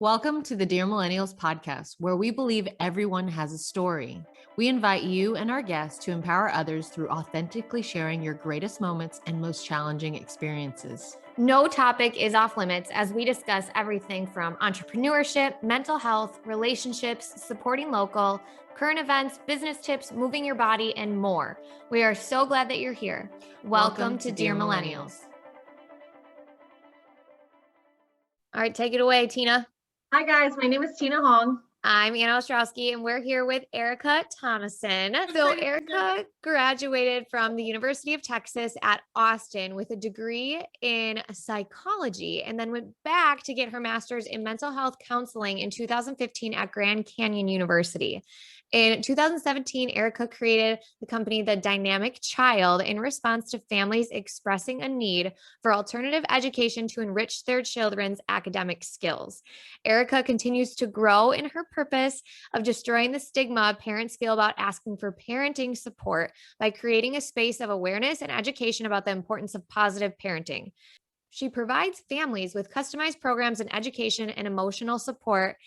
Welcome to the Dear Millennials podcast, where we believe everyone has a story. We invite you and our guests to empower others through authentically sharing your greatest moments and most challenging experiences. No topic is off limits as we discuss everything from entrepreneurship, mental health, relationships, supporting local, current events, business tips, moving your body, and more. We are so glad that you're here. Welcome to Dear Millennials. All right, take it away, Tina. Hi guys, my name is Tina Hong. I'm Anna Ostrowski, and we're here with Erica Thomason. So Erica graduated from the University of Texas at Austin with a degree in psychology, and then went back to get her master's in mental health counseling in 2015 at Grand Canyon University. In 2017, Erica created the company The Dynamic Child in response to families expressing a need for alternative education to enrich their children's academic skills. Erica continues to grow in her purpose of destroying the stigma parents feel about asking for parenting support by creating a space of awareness and education about the importance of positive parenting. She provides families with customized programs and education and emotional support.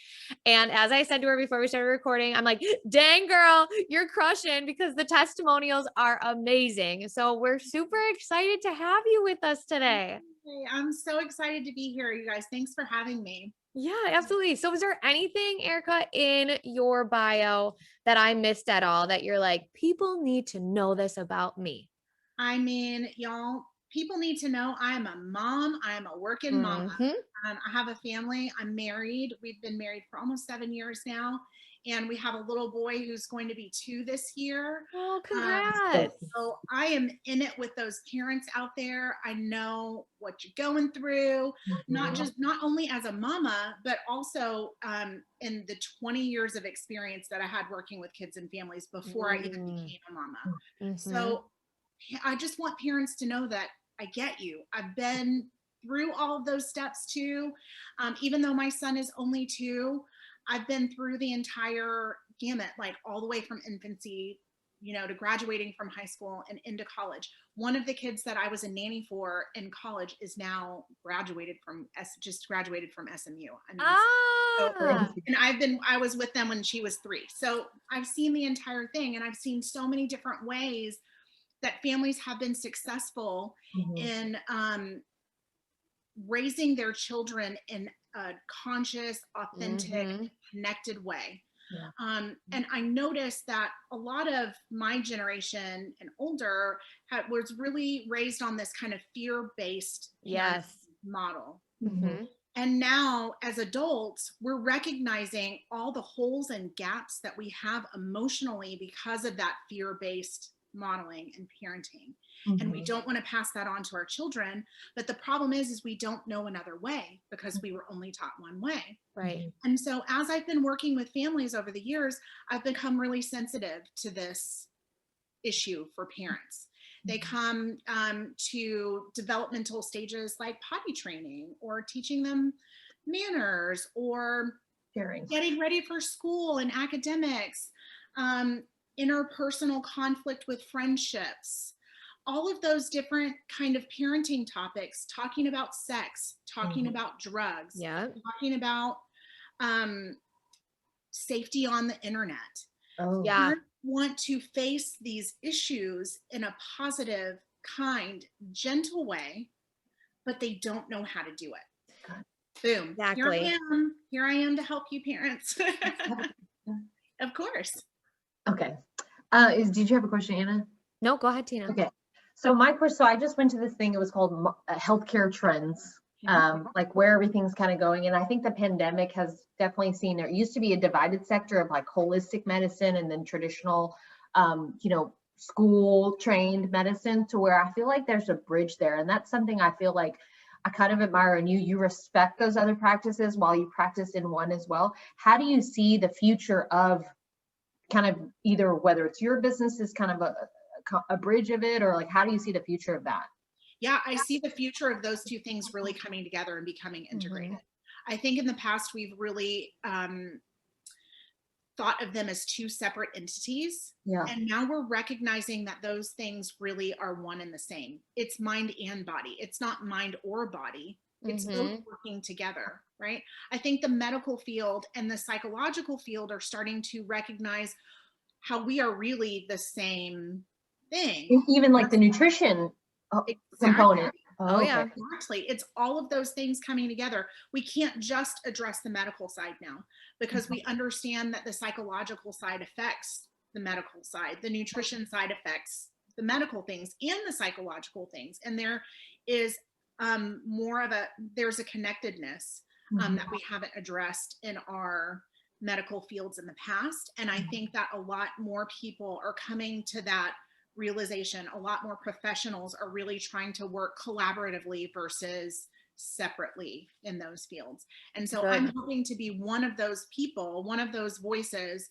And as I said to her before we started recording, I'm like, dang girl, you're crushing, because the testimonials are amazing. So we're super excited to have you with us today. Hey, I'm so excited to be here, you guys. Thanks for having me. Yeah, absolutely. So is there anything, Erica, in your bio that I missed at all that you're like, people need to know this about me? I mean, y'all, people need to know I'm a mom. I'm a working mama. I have a family. I'm married. We've been married for almost 7 years now. And we have a little boy who's going to be 2 this year. Oh, congrats. So I am in it with those parents out there. I know what you're going through, not only as a mama, but also in the 20 years of experience that I had working with kids and families before I even became a mama. So I just want parents to know that I get you. I've been through all of those steps too. Even though my son is only 2, I've been through the entire gamut, like all the way from infancy, to graduating from high school and into college. One of the kids that I was a nanny for in college is now graduated from SMU. And I was with them when she was 3. So I've seen the entire thing, and I've seen so many different ways that families have been successful in raising their children in a conscious, authentic, connected way. And I noticed that a lot of my generation and older was really raised on this kind of fear-based model. And now as adults, we're recognizing all the holes and gaps that we have emotionally because of that fear-based modeling and parenting. And we don't want to pass that on to our children. But the problem is we don't know another way because we were only taught one way. Right. And so as I've been working with families over the years, I've become really sensitive to this issue for parents. They come to developmental stages like potty training or teaching them manners or getting ready for school and academics, interpersonal conflict with friendships, all of those different kind of parenting topics, talking about sex, talking about drugs, talking about safety on the internet. Parents want to face these issues in a positive, kind, gentle way, but they don't know how to do it. Boom. Exactly. Here I am to help you parents. Of course. Okay. Did you have a question, Anna? No, go ahead, Tina. Okay. So I just went to this thing. It was called Healthcare Trends, like where everything's kind of going. And I think the pandemic has definitely seen, there used to be a divided sector of like holistic medicine and then traditional, school trained medicine, to where I feel like there's a bridge there. And that's something I feel like I kind of admire in you. You respect those other practices while you practice in one as well. How do you see the future of kind of either, whether it's your business is kind of a bridge of it, or like, how do you see the future of that? Yeah, I see the future of those two things really coming together and becoming integrated. I think in the past, we've really thought of them as 2 separate entities. And now we're recognizing that those things really are one and the same. It's mind and body. It's not mind or body. It's both working together, right? I think the medical field and the psychological field are starting to recognize how we are really the same thing. Even like the nutrition component. Oh, yeah. Exactly. It's all of those things coming together. We can't just address the medical side now, because we understand that the psychological side affects the medical side, the nutrition side affects the medical things and the psychological things. And there is there's a connectedness that we haven't addressed in our medical fields in the past. And I think that a lot more people are coming to that realization. A lot more professionals are really trying to work collaboratively versus separately in those fields. And so I'm hoping to be one of those people, one of those voices,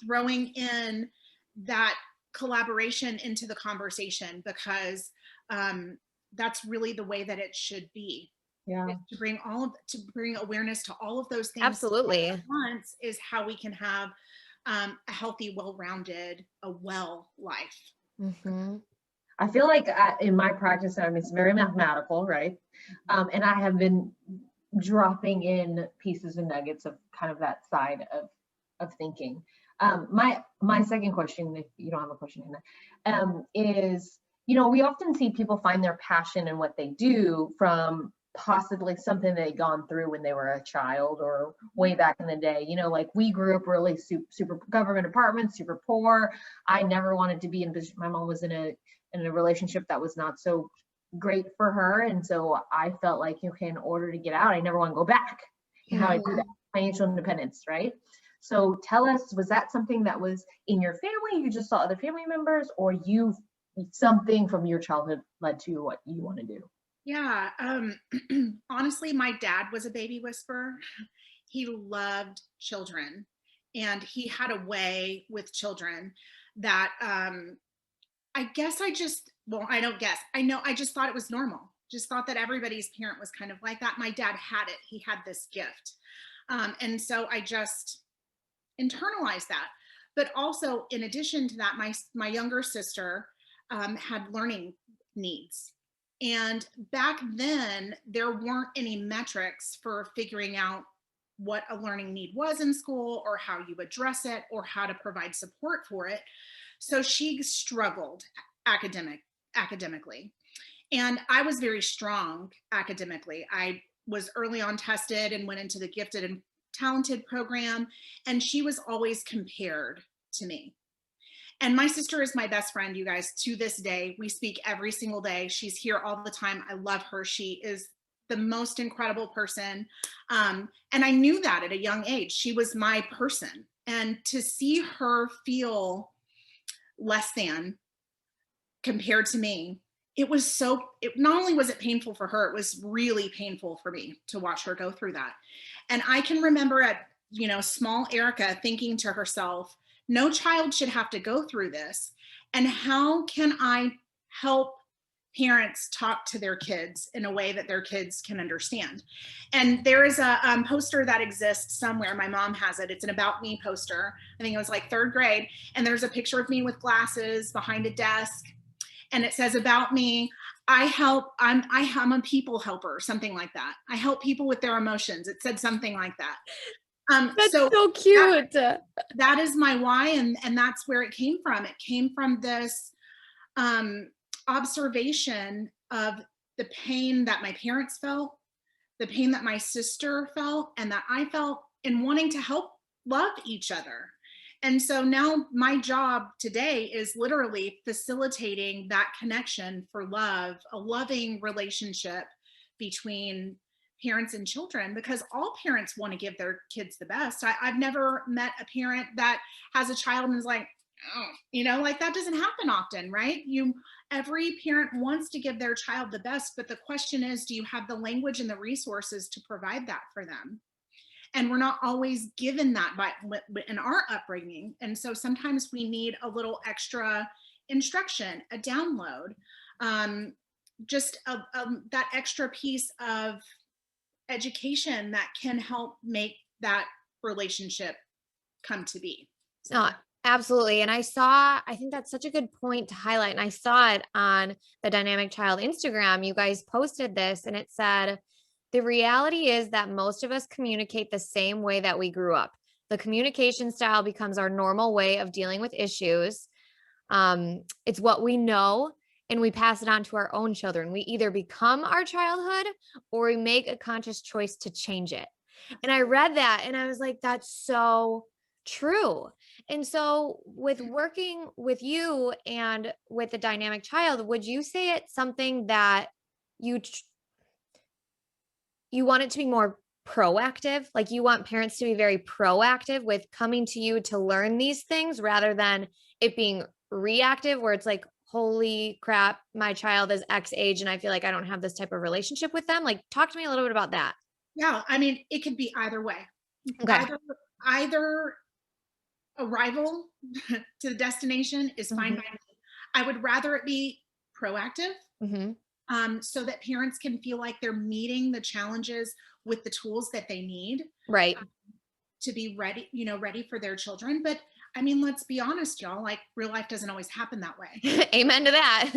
throwing in that collaboration into the conversation, because that's really the way that it should be. Yeah. To bring awareness to all of those things. Absolutely. At once is how we can have a healthy, well-rounded, a well life. Mm-hmm. I feel like in my practice, I mean, it's very mathematical, right? And I have been dropping in pieces and nuggets of kind of that side of thinking. My second question, if you don't have a question, Hannah, is, we often see people find their passion in what they do from possibly something they'd gone through when they were a child or way back in the day. Like we grew up really super government apartments, super poor. I never wanted to be in position. My mom was in a relationship that was not so great for her. And so I felt like, okay, in order to get out, I never want to go back. And how I do that, financial independence, right? So tell us, was that something that was in your family? You just saw other family members, or something from your childhood led to what you want to do? Yeah. Honestly, my dad was a baby whisperer. He loved children, and he had a way with children that I guess I know, I just thought it was normal. Just thought that everybody's parent was kind of like that. My dad had it. He had this gift. And so I just internalized that. But also, in addition to that, my younger sister had learning needs. And back then, there weren't any metrics for figuring out what a learning need was in school, or how you address it, or how to provide support for it. So she struggled academically. And I was very strong academically. I was early on tested and went into the gifted and talented program. And she was always compared to me. And my sister is my best friend, you guys, to this day. We speak every single day. She's here all the time. I love her. She is the most incredible person. And I knew that at a young age. She was my person. And to see her feel less than compared to me, not only was it painful for her, it was really painful for me to watch her go through that. And I can remember at, small Erica thinking to herself, no child should have to go through this. And how can I help parents talk to their kids in a way that their kids can understand? And there is a poster that exists somewhere. My mom has it. It's an About Me poster. I think it was like 3rd grade. And there's a picture of me with glasses behind a desk. And it says, about me, I'm a people helper, something like that. I help people with their emotions. It said something like that. That's so cute. That is my why. And that's where it came from. It came from this observation of the pain that my parents felt, the pain that my sister felt, and that I felt, in wanting to help love each other. And so now my job today is literally facilitating that connection for love, a loving relationship between parents and children, because all parents want to give their kids the best. I've never met a parent that has a child and is like, oh, like that doesn't happen often, right? Every parent wants to give their child the best, but the question is, do you have the language and the resources to provide that for them? And we're not always given that in our upbringing. And so sometimes we need a little extra instruction, a download, just that extra piece of education that can help make that relationship come to be. No, absolutely. And I think that's such a good point to highlight. And I saw it on the Dynamic Child Instagram. You guys posted this and it said, The reality is that most of us communicate the same way that we grew up. The communication style becomes our normal way of dealing with issues. It's what we know, and we pass it on to our own children. We either become our childhood or we make a conscious choice to change it. And I read that and I was like, that's so true. And so with working with you and with the dynamic child, would you say it's something that you you want it to be more proactive? Like you want parents to be very proactive with coming to you to learn these things rather than it being reactive where it's like, holy crap, my child is X age and I feel like I don't have this type of relationship with them. Like talk to me a little bit about that. Yeah, I mean, it could be either way. Okay. Either arrival to the destination is fine by me. I would rather it be proactive, so that parents can feel like they're meeting the challenges with the tools that they need, right, to be ready, ready for their children. But I mean, let's be honest, y'all, like real life doesn't always happen that way. Amen to that.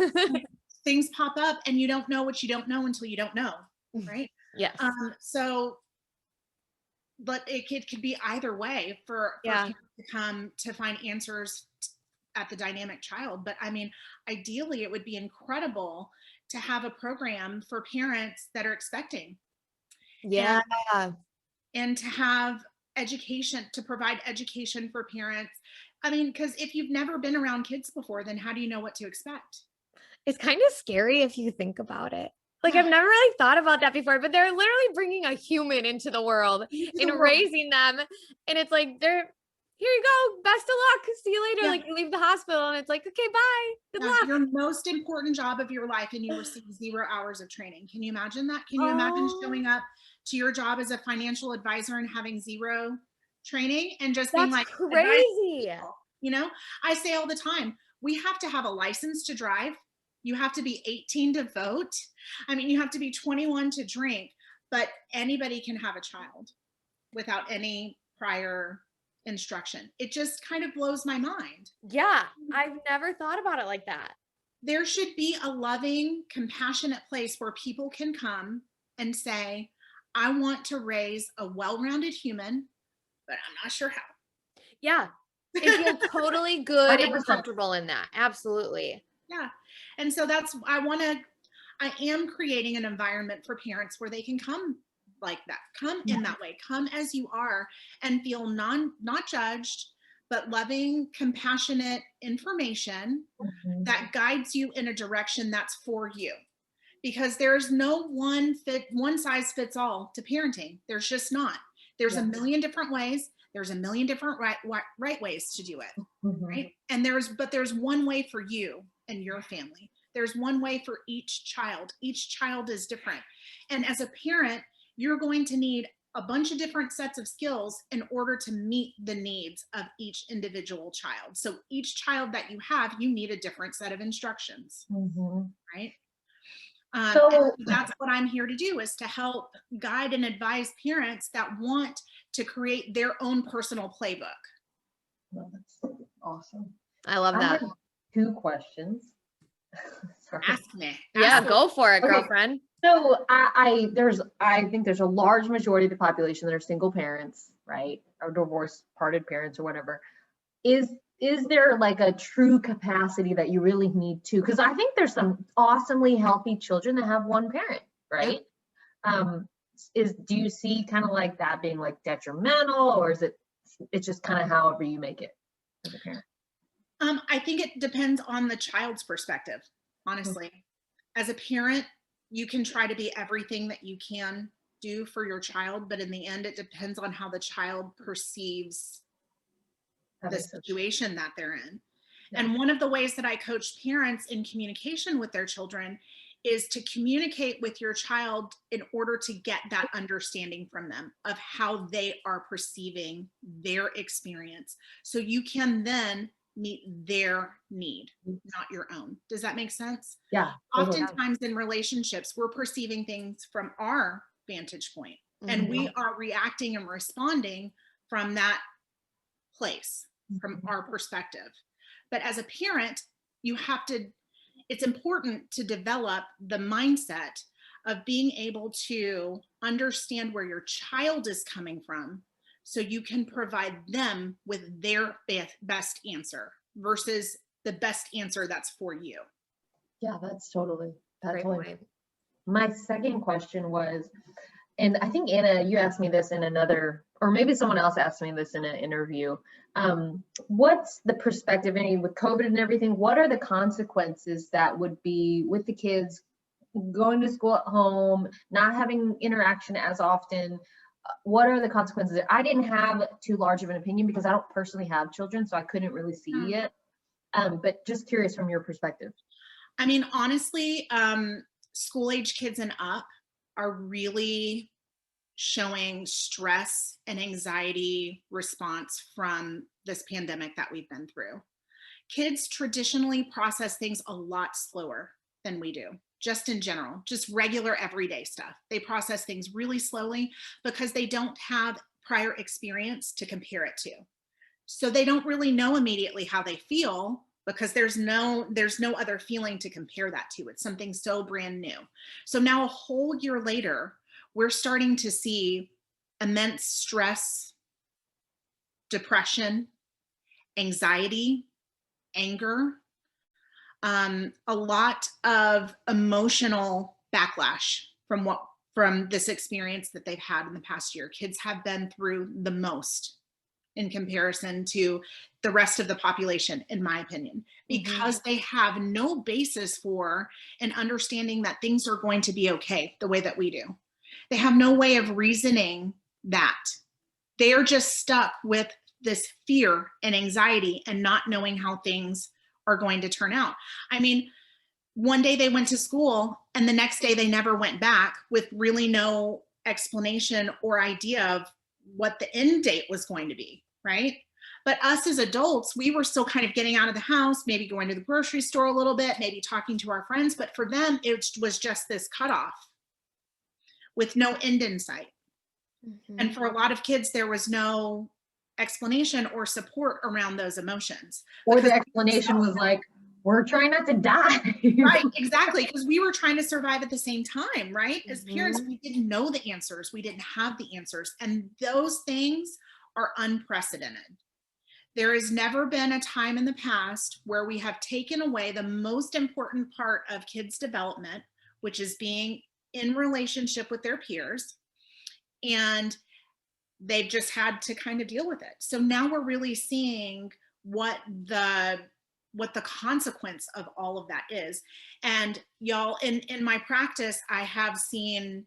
Things pop up and you don't know what you don't know until you don't know, right? Yes. But it could be either way for parents to come to find answers at the dynamic child. But I mean, ideally, it would be incredible to have a program for parents that are expecting. Yeah. And to have education, to provide education for parents. I mean, because if you've never been around kids before, then how do you know what to expect? It's kind of scary if you think about it. Like I've never really thought about that before, but they're literally bringing a human into the world and raising them. And it's like, here you go. Best of luck. See you later. Yeah. Like you leave the hospital and it's like, okay, bye. Good luck. Your most important job of your life and you receive 0 hours of training. Can you imagine that? Can you imagine showing up to your job as a financial advisor and having 0 training and just being like crazy? I say all the time, we have to have a license to drive. You have to be 18 to vote. I mean, you have to be 21 to drink, but anybody can have a child without any prior instruction. It just kind of blows my mind. Yeah, I've never thought about it like that. There should be a loving, compassionate place where people can come and say, I want to raise a well-rounded human, but I'm not sure how. Yeah, and feel totally good 100%. And comfortable in that. Absolutely. Yeah. And so I am creating an environment for parents where they can come like that, come in that way, come as you are and feel not judged, but loving, compassionate information that guides you in a direction that's for you. Because there's no one size fits all to parenting. There's just not. There's a million different ways. There's a million different right ways to do it, right? And there's one way for you and your family. There's one way for each child. Each child is different. And as a parent, you're going to need a bunch of different sets of skills in order to meet the needs of each individual child. So each child that you have, you need a different set of instructions, right? So that's what I'm here to do, is to help guide and advise parents that want to create their own personal playbook. Well, that's awesome. I love that. I have 2 questions. Ask me. Yeah, go for it, girlfriend. So I think there's a large majority of the population that are single parents, right? Or divorced, parted parents or whatever. Is there like a true capacity that you really need to? Because I think there's some awesomely healthy children that have one parent, right? Do you see kind of like that being like detrimental, or is it's just kind of however you make it as a parent? I think it depends on the child's perspective, honestly. As a parent, you can try to be everything that you can do for your child, but in the end, it depends on how the child perceives the situation that they're in. Yeah. And one of the ways that I coach parents in communication with their children is to communicate with your child in order to get that understanding from them of how they are perceiving their experience. So you can then meet their need, not your own. Does that make sense? Yeah. Oftentimes in relationships, we're perceiving things from our vantage point, and we are reacting and responding from that place, from our perspective. But as a parent, it's important to develop the mindset of being able to understand where your child is coming from so you can provide them with their best answer versus the best answer that's for you. Yeah, that's totally. Great point. My second question was, and I think Anna, you asked me this in another, or maybe someone else asked me this in an interview. What's the perspective, with COVID and everything, what are the consequences that would be with the kids going to school at home, not having interaction as often? What are the consequences? I didn't have too large of an opinion because I don't personally have children, so I couldn't really see it. But just curious from your perspective. I mean, honestly, school age kids and up are really showing stress and anxiety response from this pandemic that we've been through. Kids traditionally process things a lot slower than we do, just in general, just regular everyday stuff. They process things really slowly because they don't have prior experience to compare it to. So they don't really know immediately how they feel because there's no other feeling to compare that to. It's something so brand new. So now a whole year later, we're starting to see immense stress, depression, anxiety, anger, a lot of emotional backlash from this experience that they've had in the past year. Kids have been through the most in comparison to the rest of the population, in my opinion, because they have no basis for an understanding that things are going to be okay the way that we do. They have no way of reasoning that. They are just stuck with this fear and anxiety and not knowing how things are going to turn out. I mean, one day they went to school and the next day they never went back with really no explanation or idea of what the end date was going to be, right? But us as adults, we were still kind of getting out of the house, maybe going to the grocery store a little bit, maybe talking to our friends. But for them, it was just this cutoff with no end in sight. And for a lot of kids, there was no explanation or support around those emotions. Or the explanation was like, we're trying not to die. Right, exactly. Because we were trying to survive at the same time, right? As parents, we didn't know the answers. We didn't have the answers. And those things are unprecedented. There has never been a time in the past where we have taken away the most important part of kids' development, which is being in relationship with their peers. And they've just had to kind of deal with it. So now we're really seeing what the consequence of all of that is. And y'all, in my practice, I have seen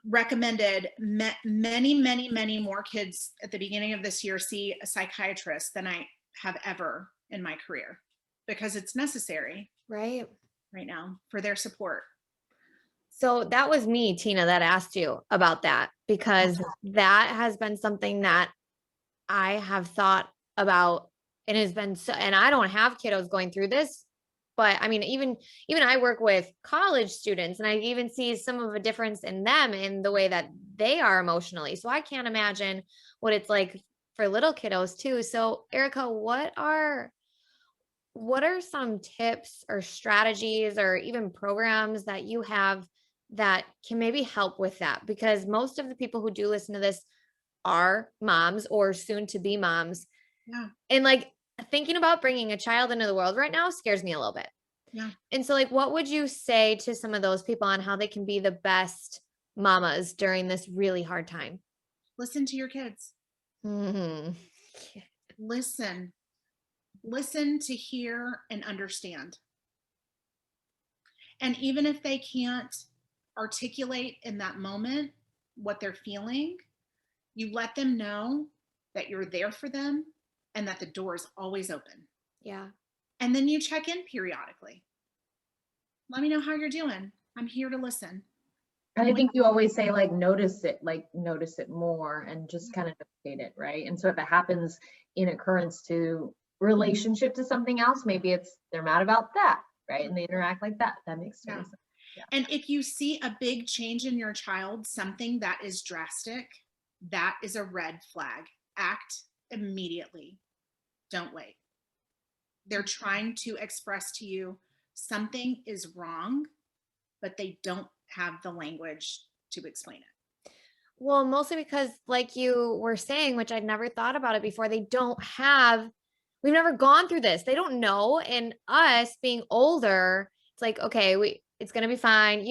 recommended many more kids at the beginning of this year see a psychiatrist than I have ever in my career, because it's necessary right now for their support. So that was me, Tina, that asked you about that, because that has been something that I have thought about, and has been so, and I don't have kiddos going through this, but I mean, even I work with college students, and I even see some of a difference in them in the way that they are emotionally. So I can't imagine what it's like for little kiddos too. So Erica, what are some tips or strategies or even programs that you have that can maybe help with that? Because most of the people who do listen to this are moms or soon to be moms. Yeah. And like thinking about bringing a child into the world right now scares me a little bit. Yeah. And so like, what would you say to some of those people on how they can be the best mamas during this really hard time? Listen to your kids. Listen to hear and understand. And even if they can't articulate in that moment what they're feeling, you let them know that you're there for them and that the door is always open. Yeah. And then you check in periodically. Let me know how you're doing. I'm here to listen. I think you always say like notice it more and just kind of notate it, right? And so if it happens in occurrence to relationship to something else, maybe it's they're mad about that, right? And they interact like that. That makes sense. Yeah. And if you see a big change in your child, something that is drastic, that is a red flag. Act immediately. Don't wait. They're trying to express to you something is wrong but they don't have the language to explain it. Well, mostly because like you were saying, which I'd never thought about it before, we've never gone through this. They don't know. And us being older, it's like, okay, it's going to be fine,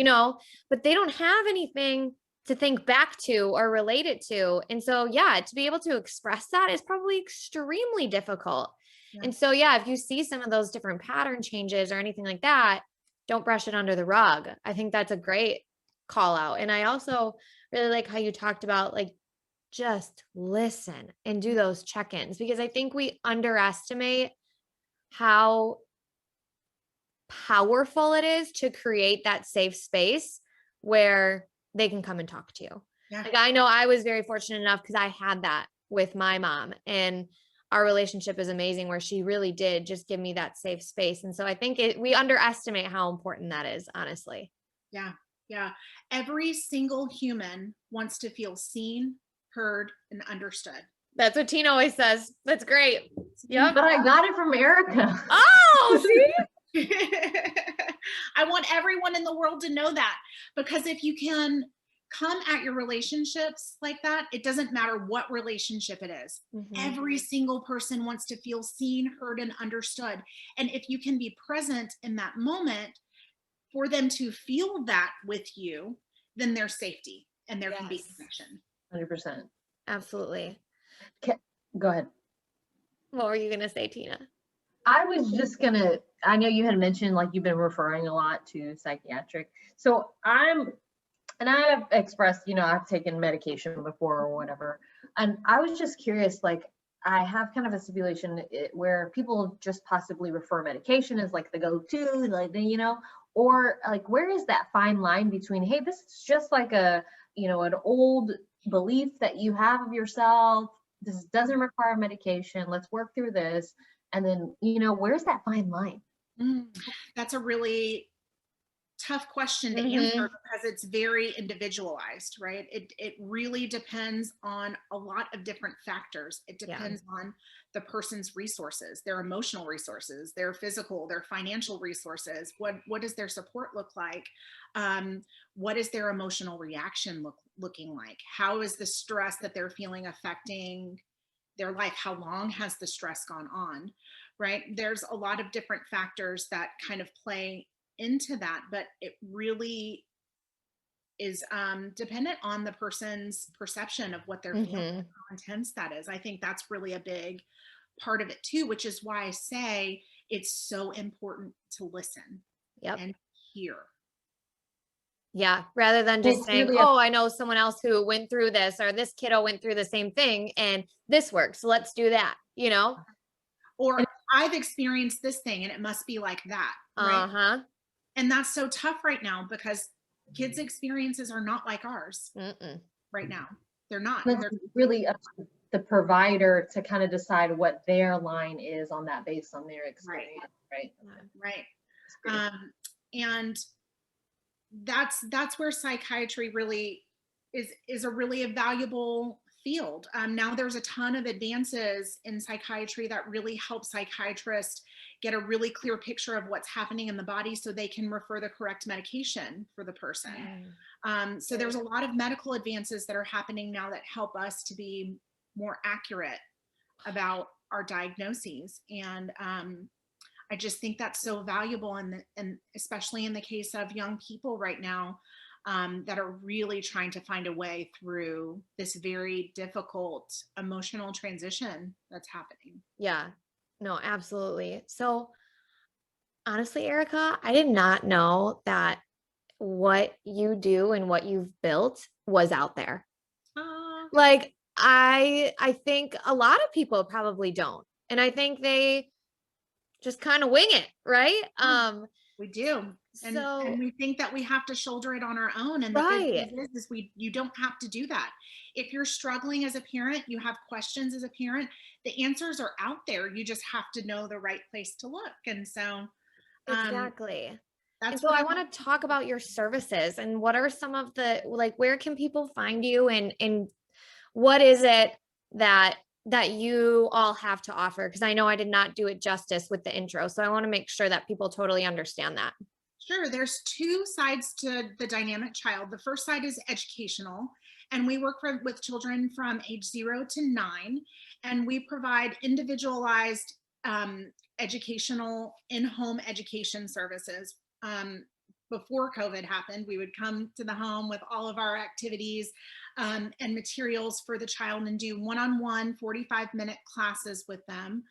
but they don't have anything to think back to or relate it to. And so, yeah, to be able to express that is probably extremely difficult. Yeah. And so, yeah, if you see some of those different pattern changes or anything like that, don't brush it under the rug. I think that's a great call out. And I also really like how you talked about like, just listen and do those check-ins, because I think we underestimate how powerful it is to create that safe space where they can come and talk to you. Yeah. Like, I know I was very fortunate enough because I had that with my mom, and our relationship is amazing where she really did just give me that safe space. And so I think we underestimate how important that is, honestly. Yeah. Yeah. Every single human wants to feel seen, heard, and understood. That's what Tina always says. That's great. Yeah. But I got it from Erica. Oh, see? I want everyone in the world to know that, because if you can come at your relationships like that, it doesn't matter what relationship it is. Mm-hmm. Every single person wants to feel seen, heard, and understood. And if you can be present in that moment for them to feel that with you, then there's safety and there can be connection. 100%. Absolutely. Go ahead. What were you going to say, Tina? I was just I know you had mentioned like you've been referring a lot to psychiatric. So I have expressed, I've taken medication before or whatever. And I was just curious, like I have kind of a stipulation where people just possibly refer medication as like the go-to, like, or like, where is that fine line between, hey, this is just like an old belief that you have of yourself. This doesn't require medication. Let's work through this. And then, where's that fine line? That's a really tough question to answer because it's very individualized, right? It really depends on a lot of different factors. It depends on the person's resources, their emotional resources, their physical, their financial resources. What does their support look like? What is their emotional reaction looking like? How is the stress that they're feeling affecting their life? How long has the stress gone on, right? There's a lot of different factors that kind of play into that, but it really is dependent on the person's perception of what they're feeling, how intense that is. I think that's really a big part of it too, which is why I say it's so important to listen and hear. Yeah. Rather than just saying, really I know someone else who went through this, or this kiddo went through the same thing and this works, so let's do that, Or I've experienced this thing and it must be like that. Right? And that's so tough right now because kids' experiences are not like ours right now. They're not. They're really up to the provider to kind of decide what their line is on that based on their experience. Right. And that's where psychiatry really is a really a valuable field. Now there's a ton of advances in psychiatry that really help psychiatrists get a really clear picture of what's happening in the body so they can refer the correct medication for the person. So there's a lot of medical advances that are happening now that help us to be more accurate about our diagnoses. And I just think that's so valuable, and especially in the case of young people right now that are really trying to find a way through this very difficult emotional transition that's happening. Yeah, no, absolutely. So honestly, Erica, I did not know that what you do and what you've built was out there. Like, I think a lot of people probably don't. And I think they just kind of wing it, right? We do. And we think that we have to shoulder it on our own. And the good news is you don't have to do that. If you're struggling as a parent, you have questions as a parent, the answers are out there. You just have to know the right place to look. And so exactly. That's so I want to talk about your services and what are some of the, like, where can people find you, and what is it that you all have to offer? Because I know I did not do it justice with the intro. So I want to make sure that people totally understand that. Sure. There's two sides to the dynamic child. The first side is educational, and we work with children from age 0 to 9, and we provide individualized educational in-home education services. Before COVID happened, we would come to the home with all of our activities and materials for the child and do one-on-one 45-minute classes with them.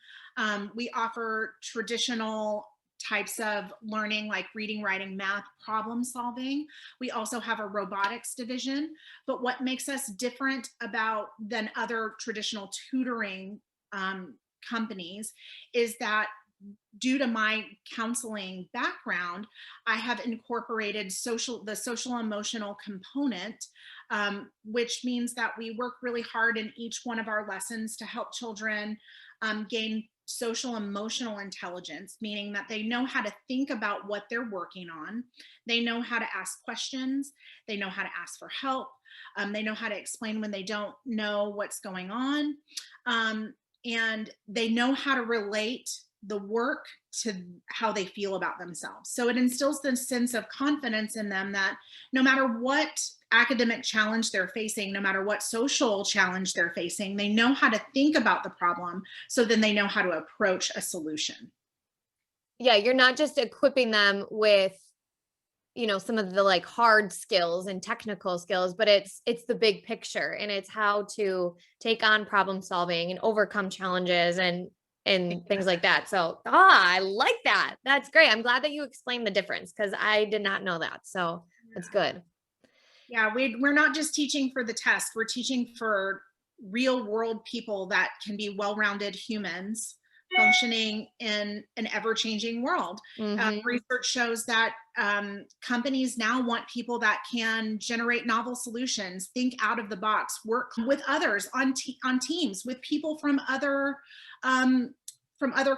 We offer traditional types of learning like reading, writing, math, problem solving. We also have a robotics division, but what makes us different than other traditional tutoring companies is that due to my counseling background, I have incorporated the social emotional component, which means that we work really hard in each one of our lessons to help children gain social emotional intelligence, meaning that they know how to think about what they're working on. They know how to ask questions. They know how to ask for help. They know how to explain when they don't know what's going on. And they know how to relate the work to how they feel about themselves. So it instills this sense of confidence in them that no matter what academic challenge they're facing, no matter what social challenge they're facing, they know how to think about the problem. So then they know how to approach a solution. Yeah. You're not just equipping them with, some of the like hard skills and technical skills, but it's the big picture, and it's how to take on problem solving and overcome challenges and things like that. So, I like that. That's great. I'm glad that you explained the difference because I did not know that. So that's good. Yeah, we're not just teaching for the test. We're teaching for real world people that can be well-rounded humans functioning in an ever-changing world. Research shows that companies now want people that can generate novel solutions, think out of the box, work with others on teams, with people from other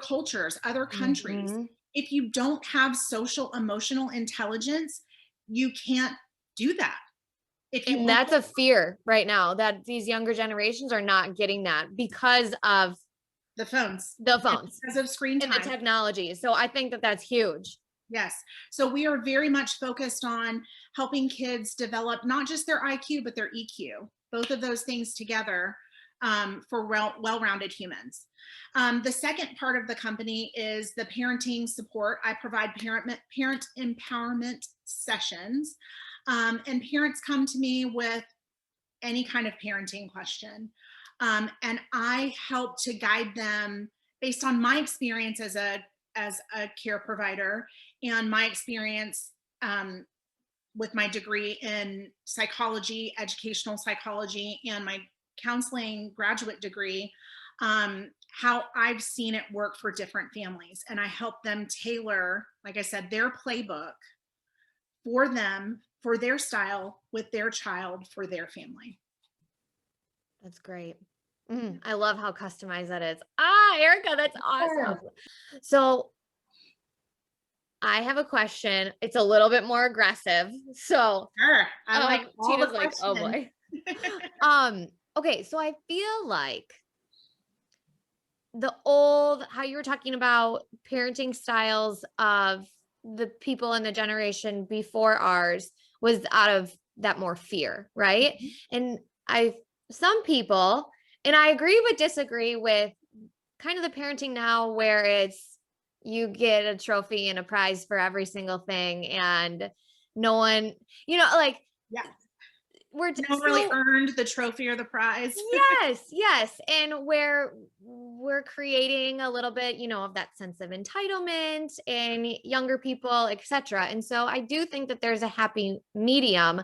cultures, other countries. If you don't have social emotional intelligence, you can't do that. And that's a fear right now that these younger generations are not getting that because of the phones, because of screen time and the technology. So I think that that's huge. Yes. So we are very much focused on helping kids develop not just their IQ, but their EQ, both of those things together for well-rounded humans. The second part of the company is the parenting support. I provide parent empowerment sessions, and parents come to me with any kind of parenting question. And I help to guide them based on my experience as a care provider and my experience with my degree in psychology, educational psychology, and my counseling graduate degree, how I've seen it work for different families. And I help them tailor, like I said, their playbook for them, for their style, with their child, for their family. That's great. I love how customized that is. Erica, that's awesome. So I have a question. It's a little bit more aggressive. So sure. I like all Tina's the like, oh boy. Okay. So I feel like how you were talking about parenting styles of the people in the generation before ours was out of that more fear, right? And some people, and I agree but disagree with kind of the parenting now where it's you get a trophy and a prize for every single thing, and no one, like, we're really earned the trophy or the prize. Yes. And where we're creating a little bit, of that sense of entitlement in younger people, etc. And so I do think that there's a happy medium.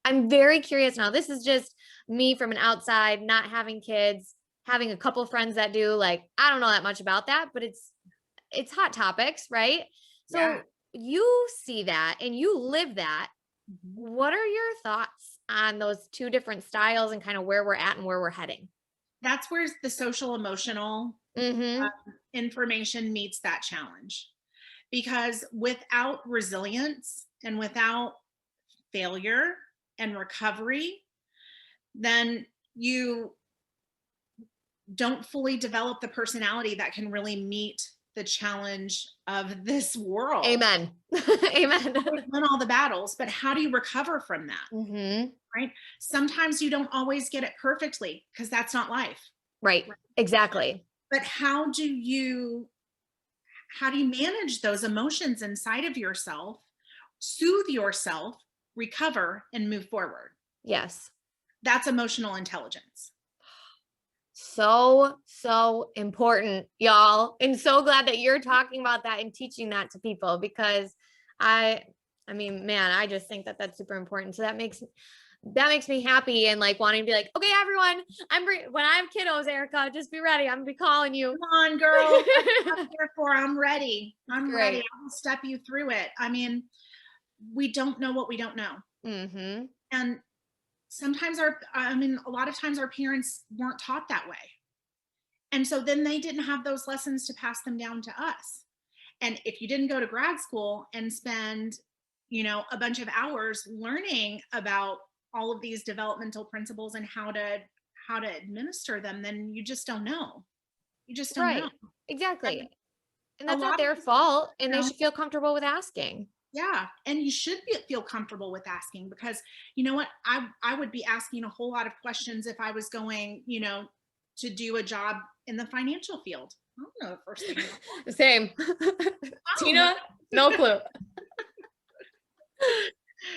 I'm very curious now. This is just me from an outside, not having kids, having a couple friends that do. Like, I don't know that much about that, but it's hot topics, right? So you see that and you live that. What are your thoughts on those two different styles and kind of where we're at and where we're heading? That's where the social emotional information meets that challenge. Because without resilience and without failure and recovery, then you don't fully develop the personality that can really meet the challenge of this world. Amen. Amen. We've won all the battles, but how do you recover from that? Mm-hmm. Right? Sometimes you don't always get it perfectly because that's not life. Right. Exactly. But how do you manage those emotions inside of yourself, soothe yourself, recover, and move forward? Yes. That's emotional intelligence. So important, y'all. And so glad that you're talking about that and teaching that to people, because I mean, man, I just think that that's super important. So that makes me happy, and like wanting to be like, okay, everyone, when I have kiddos, Erica, just be ready. I'm gonna be calling you. Come on, girl. I'm ready. I'm ready. Great. I will step you through it. I mean, we don't know what we don't know. Mm-hmm. And sometimes a lot of times our parents weren't taught that way. And so then they didn't have those lessons to pass them down to us. And if you didn't go to grad school and spend, a bunch of hours learning about all of these developmental principles and how to administer them, then you just don't know. You just don't know. Exactly. And that's not their fault. And they should feel comfortable with asking. Yeah. And you should feel comfortable with asking, because you know what? I would be asking a whole lot of questions if I was going, to do a job in the financial field. I don't know the first thing. Same. Tina, no clue.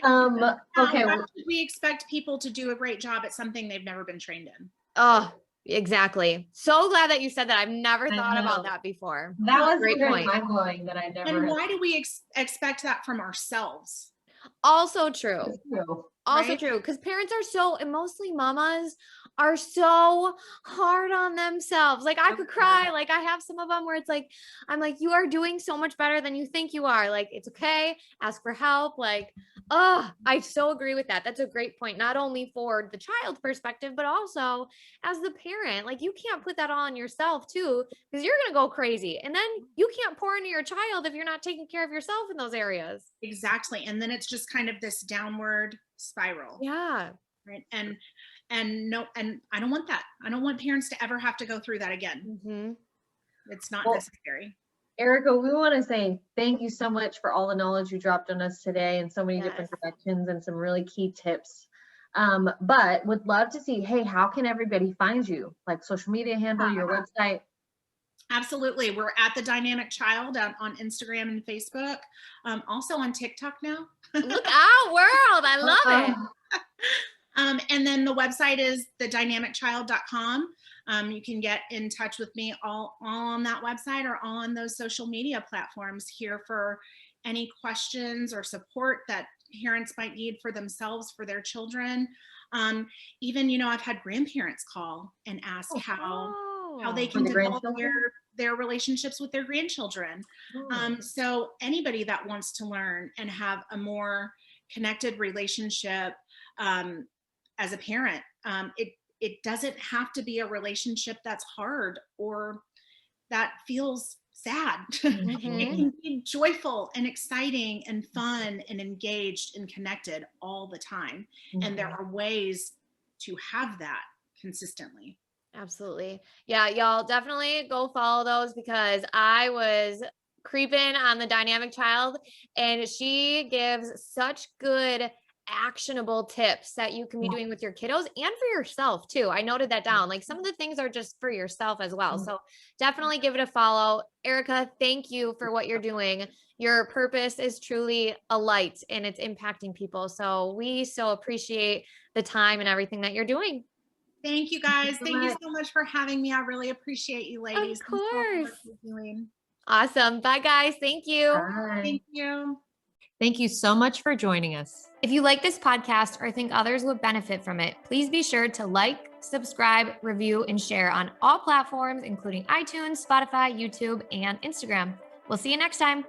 Okay. Why should we expect people to do a great job at something they've never been trained in? Oh, exactly. So glad that you said that. I've never thought about that before. That was great point. mind-blowing that I never. And why do we expect that from ourselves? Also true. Also right? true. Because parents are so, and mostly mamas are so hard on themselves. Like I could cry. Like I have some of them where it's like, I'm like, you are doing so much better than you think you are. Like, it's okay. Ask for help. Like, I so agree with that. That's a great point. Not only for the child perspective, but also as the parent. Like you can't put that on yourself too, because you're going to go crazy. And then you can't pour into your child if you're not taking care of yourself in those areas. Exactly. And then it's just kind of this downward spiral. Yeah. Right. And I don't want that. I don't want parents to ever have to go through that again. Mm-hmm. It's not necessary. Erica, we want to say thank you so much for all the knowledge you dropped on us today, and so many different directions and some really key tips. But would love to see, hey, how can everybody find you? Like social media handle, your website? Absolutely. We're at The Dynamic Child on Instagram and Facebook. Also on TikTok now. Look out, world. I love it. And then the website is thedynamicchild.com. You can get in touch with me all on that website or on those social media platforms, here for any questions or support that parents might need for themselves, for their children. Even, I've had grandparents call and ask how they can develop their relationships with their grandchildren. So anybody that wants to learn and have a more connected relationship as a parent, it doesn't have to be a relationship that's hard or that feels sad. Mm-hmm. It can be joyful and exciting and fun and engaged and connected all the time. Mm-hmm. And there are ways to have that consistently. Absolutely. Yeah, y'all definitely go follow those, because I was creeping on the Dynamic Child and she gives such good actionable tips that you can be doing with your kiddos and for yourself too. I noted that down. Like some of the things are just for yourself as well. So definitely give it a follow. Erica, thank you for what you're doing. Your purpose is truly a light and it's impacting people. So we so appreciate the time and everything that you're doing. Thank you guys. Thank you so much for having me. I really appreciate you ladies. Of course. Awesome. Bye guys. Thank you. Bye. Thank you. Thank you so much for joining us. If you like this podcast or think others would benefit from it, please be sure to like, subscribe, review, and share on all platforms, including iTunes, Spotify, YouTube, and Instagram. We'll see you next time.